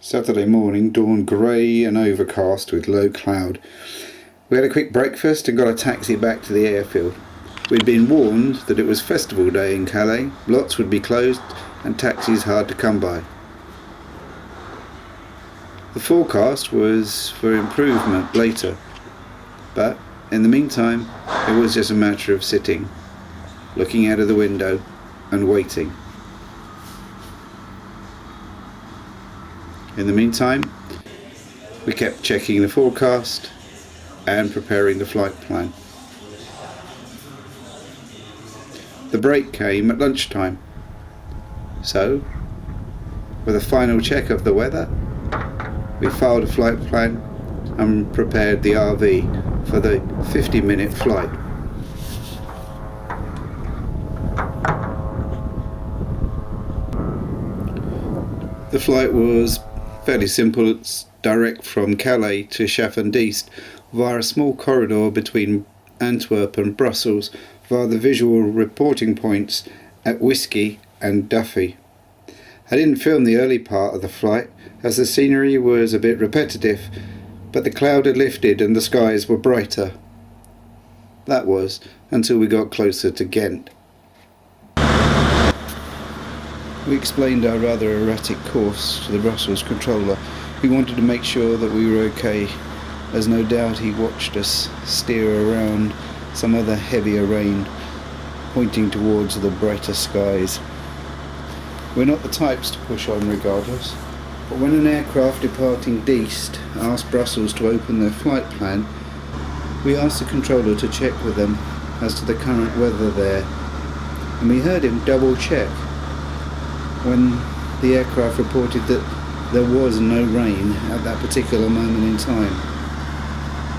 Saturday morning dawned grey and overcast with low cloud. We had a quick breakfast and got a taxi back to the airfield. We'd been warned that it was festival day in Calais, lots would be closed and taxis hard to come by. The forecast was for improvement later, but in the meantime it was just a matter of sitting, looking out of the window and waiting. In the meantime, we kept checking the forecast and preparing the flight plan. The break came at lunchtime, so with a final check of the weather, we filed a flight plan and prepared the RV for the 50-minute flight. The flight was fairly simple. It's direct from Calais to Schaffen Diest via a small corridor between Antwerp and Brussels via the visual reporting points at Whiskey and Duffy. I didn't film the early part of the flight as the scenery was a bit repetitive, but the cloud had lifted and the skies were brighter. That was until we got closer to Gent. We explained our rather erratic course to the Brussels controller. We wanted to make sure that we were okay, as no doubt he watched us steer around some other heavier rain, pointing towards the brighter skies. We're not the types to push on regardless, but when an aircraft departing Diest asked Brussels to open their flight plan, we asked the controller to check with them as to the current weather there, and we heard him double check when the aircraft reported that there was no rain at that particular moment in time.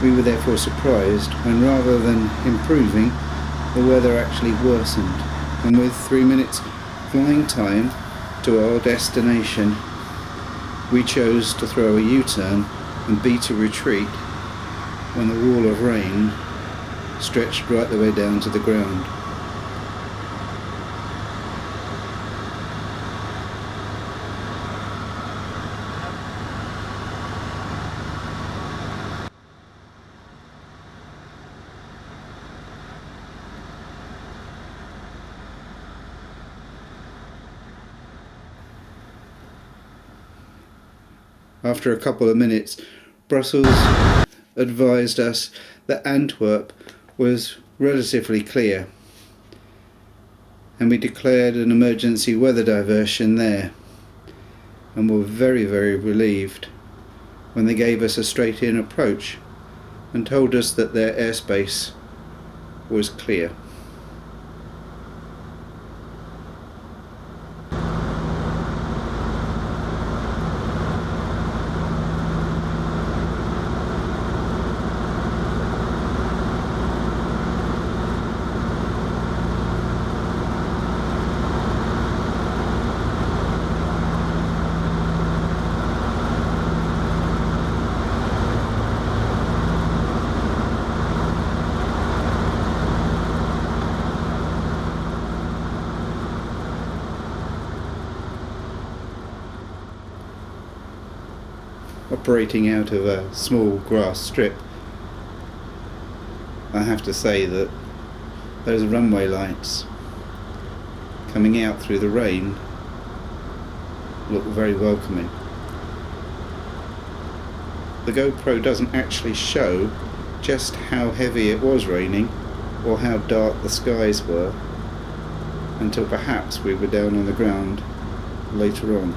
We were therefore surprised when, rather than improving, the weather actually worsened, and with 3 minutes flying time to our destination, we chose to throw a U-turn and beat a retreat when the wall of rain stretched right the way down to the ground. After a couple of minutes, Brussels advised us that Antwerp was relatively clear, and we declared an emergency weather diversion there, and were very, very relieved when they gave us a straight-in approach and told us that their airspace was clear. Operating out of a small grass strip, I have to say that those runway lights coming out through the rain look very welcoming. The GoPro doesn't actually show just how heavy it was raining or how dark the skies were until perhaps we were down on the ground later on.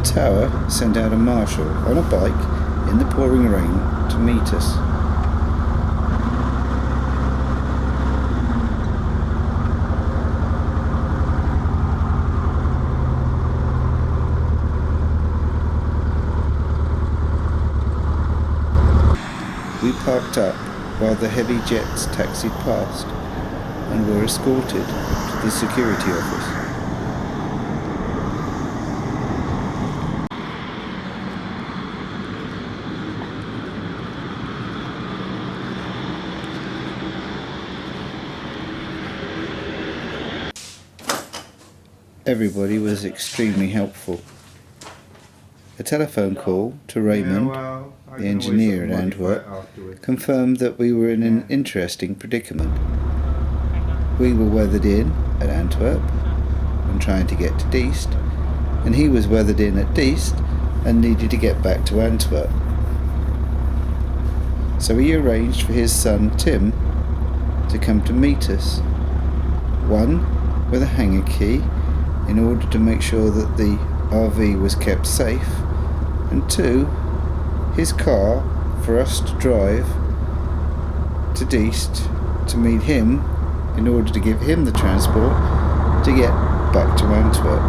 tower sent out a marshal on a bike in the pouring rain to meet us. We parked up while the heavy jets taxied past and were escorted to the security office. Everybody was extremely helpful. A telephone call to Raymond, the engineer at Antwerp, confirmed that we were in an interesting predicament. We were weathered in at Antwerp and trying to get to Diest, and he was weathered in at Diest and needed to get back to Antwerp. So he arranged for his son Tim to come to meet us, one with a hangar key in order to make sure that the RV was kept safe, and two, his car for us to drive to Diest to meet him in order to give him the transport to get back to Antwerp.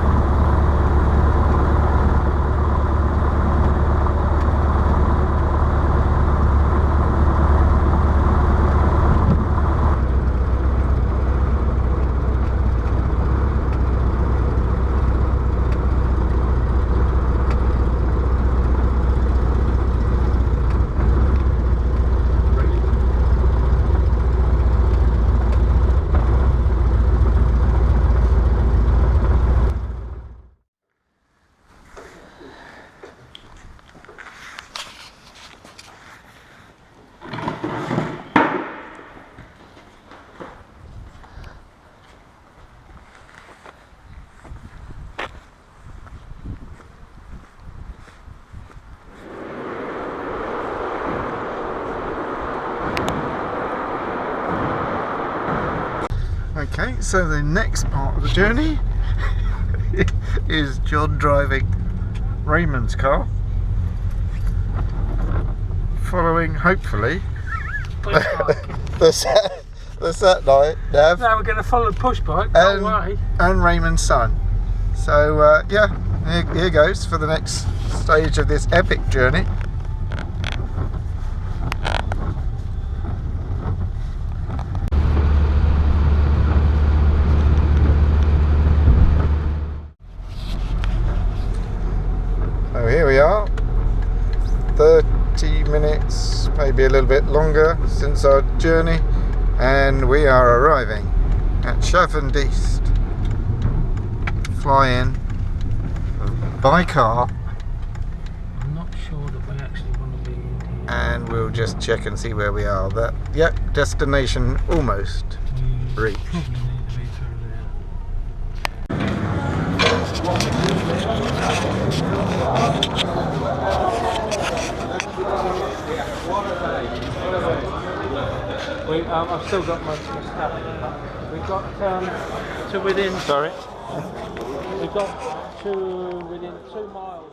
Okay, so the next part of the journey is John driving Raymond's car, following hopefully the sat nav. Now we're going to follow push bike and Raymond's son. So yeah, here goes for the next stage of this epic journey. So here we are, 30 minutes, maybe a little bit longer since our journey, and we are arriving at Schaffen Diest. Fly in by car. I'm not sure that we actually want to be in here. And we'll just check and see where we are. But yep, destination almost reached. Probably need to be through there. I've still got my stuff. We've got to within. Sorry. We've got to within 2 miles.